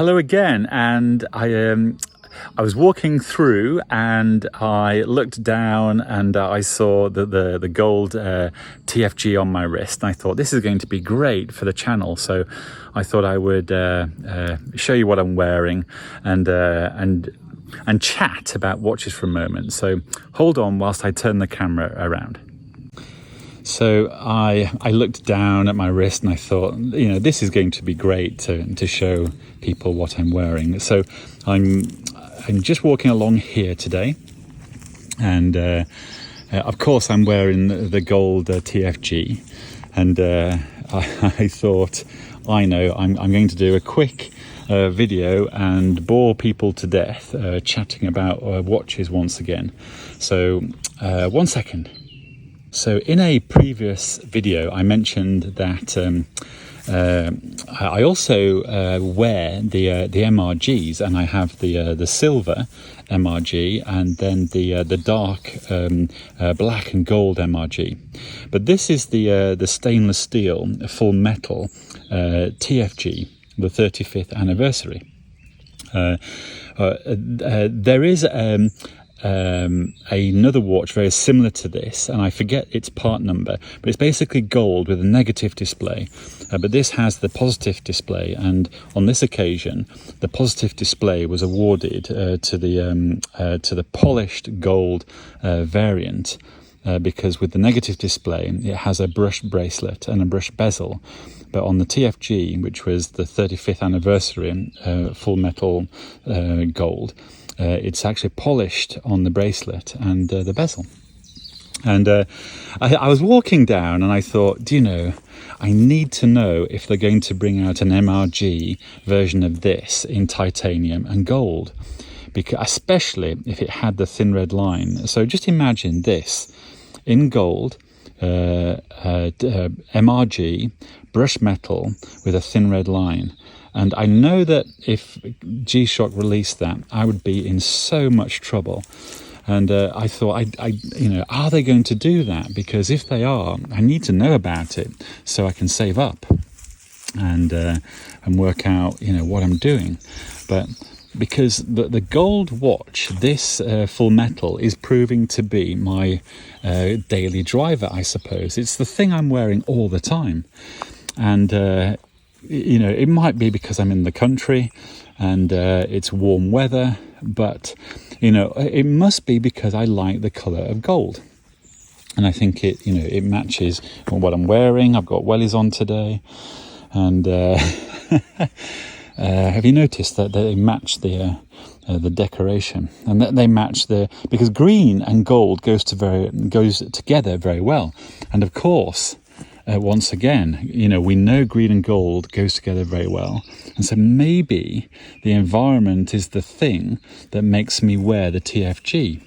Hello again, and I was walking through and I looked down and I saw the gold TFG on my wrist, and I thought this is going to be great for the channel. So I thought I would show you what I'm wearing and chat about watches for a moment. So hold on whilst I turn the camera around. So I looked down at my wrist and I thought, this is going to be great to show people what I'm wearing. So I'm just walking along here today, and of course I'm wearing the gold TFG, and I thought, I'm going to do a quick video and bore people to death chatting about watches once again. So 1 second. So in a previous video, I mentioned that I also wear the MRGs, and I have the silver MRG and then the dark black and gold MRG. But this is the stainless steel full metal TFG, the 35th anniversary. There is another watch very similar to this, and I forget its part number, but it's basically gold with a negative display, but this has the positive display, and on this occasion the positive display was awarded to the polished gold variant, because with the negative display it has a brushed bracelet and a brushed bezel. But on the TFG, which was the 35th anniversary full metal gold, it's actually polished on the bracelet and the bezel. And I was walking down and I thought, I need to know if they're going to bring out an MRG version of this in titanium and gold, because especially if it had the thin red line. So just imagine this in gold, MRG, brushed metal with a thin red line. And I know that if G-Shock released that, I would be in so much trouble. And I thought, are they going to do that? Because if they are, I need to know about it so I can save up and work out, what I'm doing. But because the gold watch, this full metal, is proving to be my daily driver, I suppose. It's the thing I'm wearing all the time. And it might be because I'm in the country and it's warm weather, but it must be because I like the colour of gold, and I think it matches what I'm wearing. I've got wellies on today, and have you noticed that they match the decoration, and that they match because green and gold goes together very well, and of course. Once again, we know green and gold goes together very well. And so maybe the environment is the thing that makes me wear the TFG.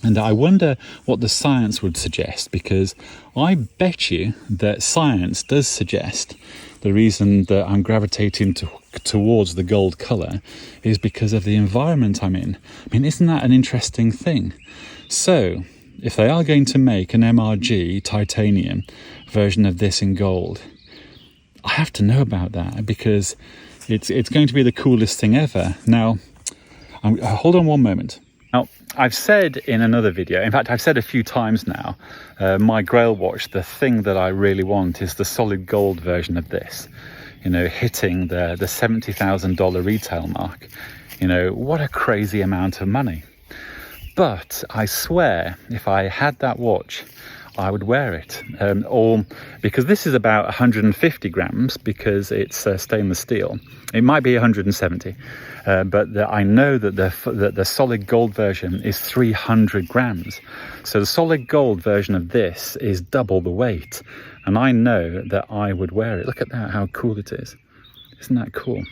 And I wonder what the science would suggest, because I bet you that science does suggest the reason that I'm gravitating towards the gold colour is because of the environment I'm in. I mean, isn't that an interesting thing? So, if they are going to make an MRG titanium version of this in gold, I have to know about that, because it's going to be the coolest thing ever. Now, hold on one moment. Now, I've said in another video, in fact, I've said a few times now, my Grail watch, the thing that I really want is the solid gold version of this, hitting the $70,000 retail mark. What a crazy amount of money. But I swear, if I had that watch, I would wear it, or because this is about 150 grams, because it's stainless steel. It might be 170, but I know that the solid gold version is 300 grams. So the solid gold version of this is double the weight, and I know that I would wear it. Look at that, how cool it is. Isn't that cool?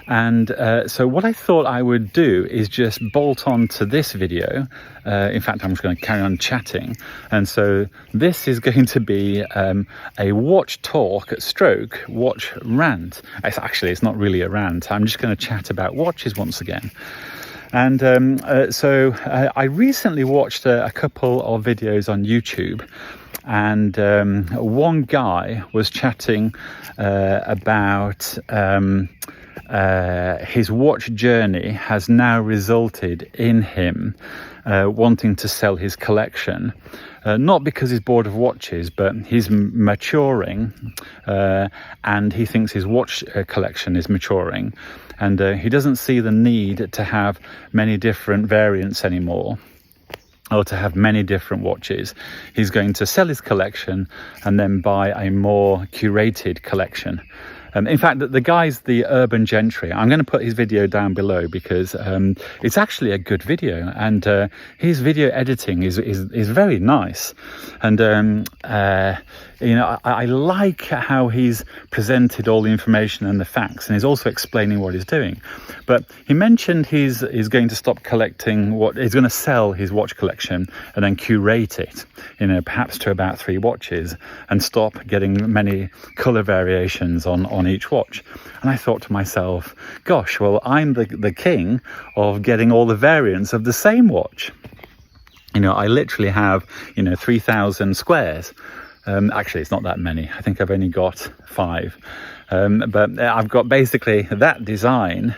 And so what I thought I would do is just bolt on to this video. In fact, I'm just going to carry on chatting. And so this is going to be a watch talk stroke watch rant. It's not really a rant. I'm just going to chat about watches once again. And so I recently watched a couple of videos on YouTube, and one guy was chatting about his watch journey has now resulted in him wanting to sell his collection. Not because he's bored of watches, but he's maturing, and he thinks his watch collection is maturing, and he doesn't see the need to have many different variants anymore, or to have many different watches. He's going to sell his collection and then buy a more curated collection. In fact, the guy's the Urban Gentry. I'm going to put his video down below because it's actually a good video, and his video editing is very nice. And I like how he's presented all the information and the facts, and he's also explaining what he's doing. But he mentioned he's going to stop collecting he's going to sell his watch collection and then curate it, perhaps to about 3 watches, and stop getting many color variations on each watch. And I thought to myself, gosh, well, I'm the king of getting all the variants of the same watch. I literally have 3,000 squares. Actually, it's not that many. I think I've only got 5, but I've got basically that design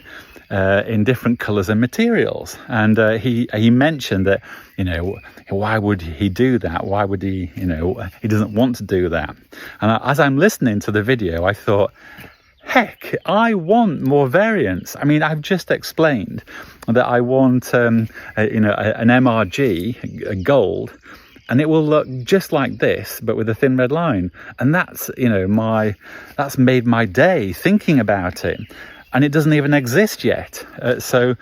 in different colors and materials. And he mentioned that, why would he do that? Why would he, he doesn't want to do that. And as I'm listening to the video, I thought, heck, I want more variants. I mean, I've just explained that I want, an MRG, a gold, and it will look just like this, but with a thin red line. And that's, that's made my day thinking about it. And it doesn't even exist yet. So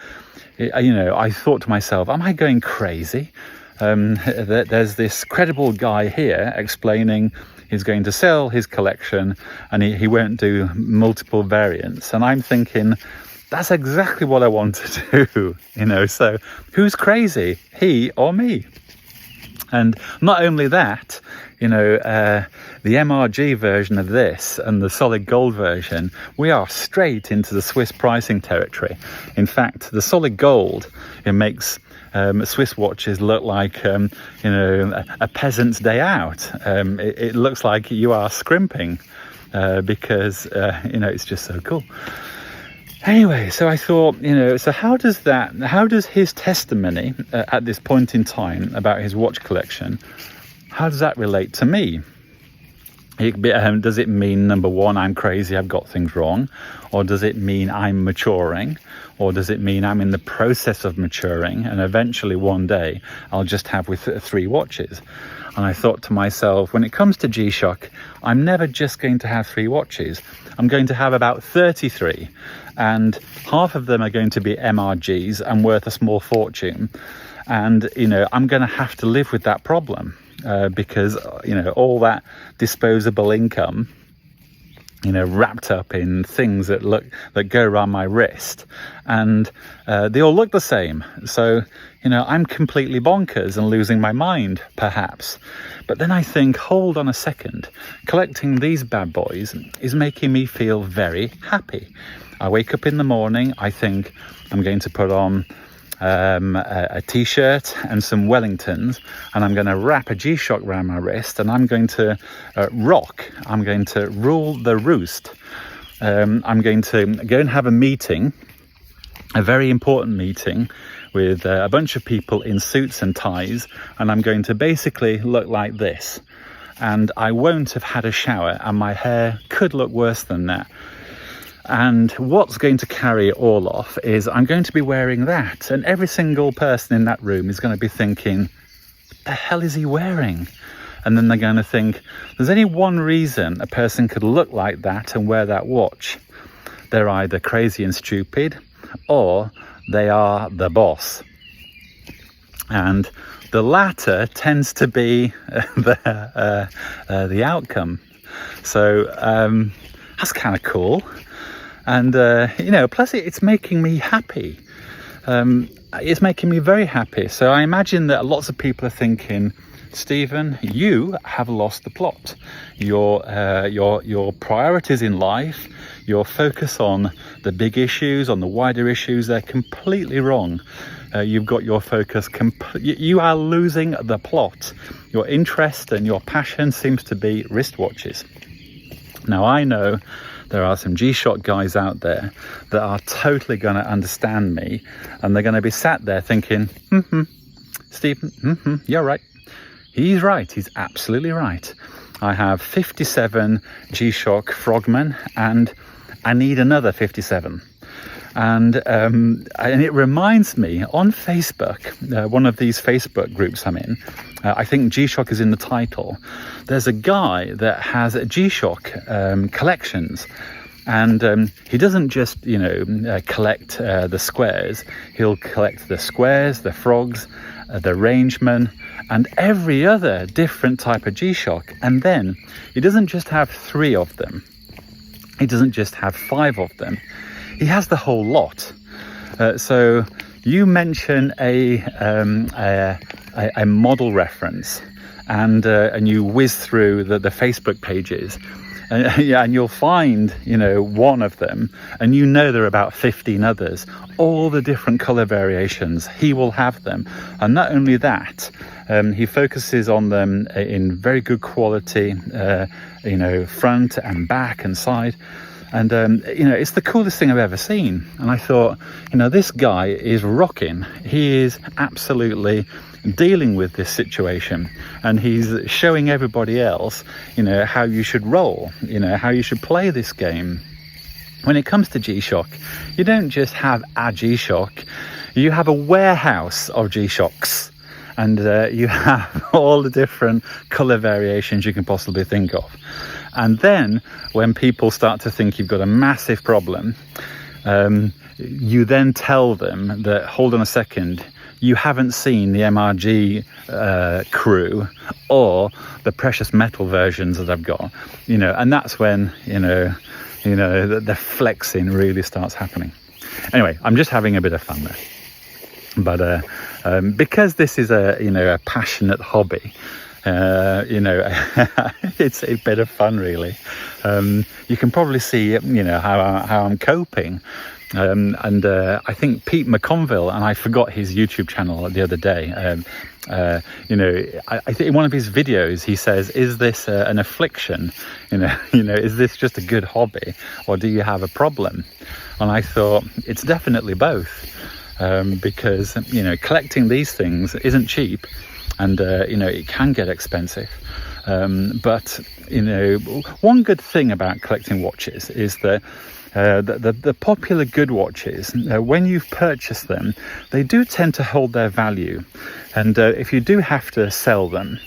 I thought to myself, am I going crazy? There's this credible guy here explaining he's going to sell his collection and he won't do multiple variants. And I'm thinking, that's exactly what I want to do, so who's crazy, he or me? And not only that, the MRG version of this and the solid gold version, we are straight into the Swiss pricing territory. In fact, the solid gold, it makes Swiss watches look like, a peasant's day out. It looks like you are scrimping because, it's just so cool. Anyway, so I thought, so how does his testimony at this point in time about his watch collection, how does that relate to me? Does it mean, number one, I'm crazy, I've got things wrong? Or does it mean I'm maturing? Or does it mean I'm in the process of maturing and eventually one day I'll just have with 3 watches? And I thought to myself, when it comes to G-Shock, I'm never just going to have 3 watches. I'm going to have about 33, and half of them are going to be MRGs and worth a small fortune. And, I'm going to have to live with that problem because, all that disposable income, wrapped up in things that go around my wrist, and they all look the same. So, I'm completely bonkers and losing my mind, perhaps. But then I think, hold on a second, collecting these bad boys is making me feel very happy. I wake up in the morning, I think I'm going to put on a t-shirt and some Wellingtons, and I'm going to wrap a G-Shock around my wrist, and I'm going to rock. I'm going to rule the roost. I'm going to go and have a meeting, a very important meeting with a bunch of people in suits and ties, and I'm going to basically look like this. And I won't have had a shower, and my hair could look worse than that. And what's going to carry it all off is I'm going to be wearing that, and every single person in that room is going to be thinking, what the hell is he wearing? And then they're going to think, there's only one reason a person could look like that and wear that watch. They're either crazy and stupid, or they are the boss. And the latter tends to be the outcome. So that's kind of cool. And, plus it's making me happy. It's making me very happy. So I imagine that lots of people are thinking, Stephen, you have lost the plot. Your priorities in life, your focus on the big issues, on the wider issues, they're completely wrong. You've got your focus, you are losing the plot. Your interest and your passion seems to be wristwatches. Now, I know there are some G-Shock guys out there that are totally going to understand me, and they're going to be sat there thinking, Stephen, you're right. He's right. He's absolutely right. I have 57 G-Shock Frogmen, and I need another 57. And it reminds me, on Facebook, one of these Facebook groups I'm in, I think G-Shock is in the title, there's a guy that has G-Shock collections. And he doesn't just, collect the squares. He'll collect the squares, the frogs, the rangemen, and every other different type of G-Shock. And then he doesn't just have 3 of them. He doesn't just have 5 of them. He has the whole lot. So you mention a model reference, and you whiz through the Facebook pages, and you'll find one of them, and there are about 15 others, all the different color variations. He will have them, and not only that, he focuses on them in very good quality, front and back and side. And, it's the coolest thing I've ever seen. And I thought, this guy is rocking. He is absolutely dealing with this situation. And he's showing everybody else, how you should roll, how you should play this game. When it comes to G-Shock, you don't just have a G-Shock. You have a warehouse of G-Shocks. And you have all the different color variations you can possibly think of. And then when people start to think you've got a massive problem, you then tell them that, hold on a second, you haven't seen the MRG crew or the precious metal versions that I've got, and that's when, the flexing really starts happening. Anyway, I'm just having a bit of fun there. But because this is a passionate hobby, it's a bit of fun, really. You can probably see, how I'm coping. And I think Pete McConville, and I forgot his YouTube channel the other day. I think in one of his videos he says, "Is this an affliction? Is this just a good hobby, or do you have a problem?" And I thought it's definitely both. Because collecting these things isn't cheap, and it can get expensive, but one good thing about collecting watches is that the popular good watches, when you've purchased them, they do tend to hold their value, and if you do have to sell them,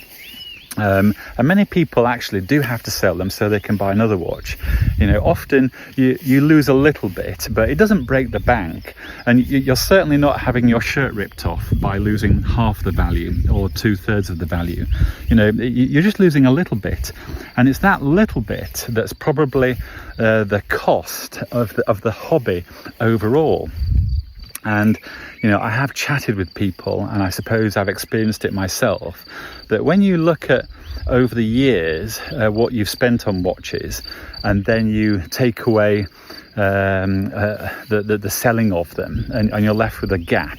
and many people actually do have to sell them so they can buy another watch. Often you lose a little bit, but it doesn't break the bank, and you're certainly not having your shirt ripped off by losing half the value or 2/3 of the value. You're just losing a little bit, and it's that little bit that's probably the cost of the hobby overall. And I have chatted with people, and I suppose I've experienced it myself, that when you look at over the years what you've spent on watches, and then you take away the selling of them, and you're left with a gap,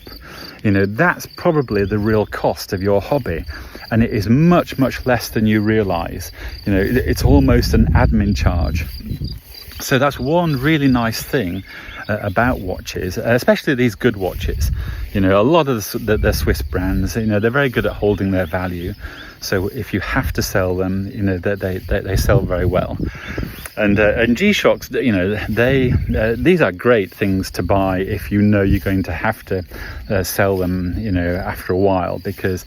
that's probably the real cost of your hobby. And it is much, much less than you realize. It's almost an admin charge. So that's one really nice thing about watches, especially these good watches. A lot of the Swiss brands, they're very good at holding their value. So if you have to sell them, they sell very well. And G-Shocks, these are great things to buy if you're going to have to sell them, after a while, because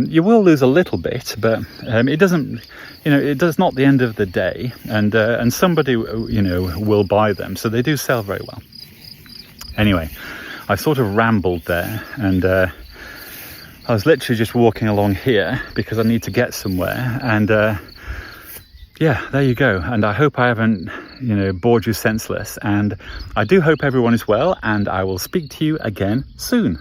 you will lose a little bit, but it doesn't. It's not the end of the day, and somebody will buy them, so they do sell very well. Anyway, I sort of rambled there, and I was literally just walking along here because I need to get somewhere, and yeah, there you go. And I hope I haven't bored you senseless, and I do hope everyone is well, and I will speak to you again soon.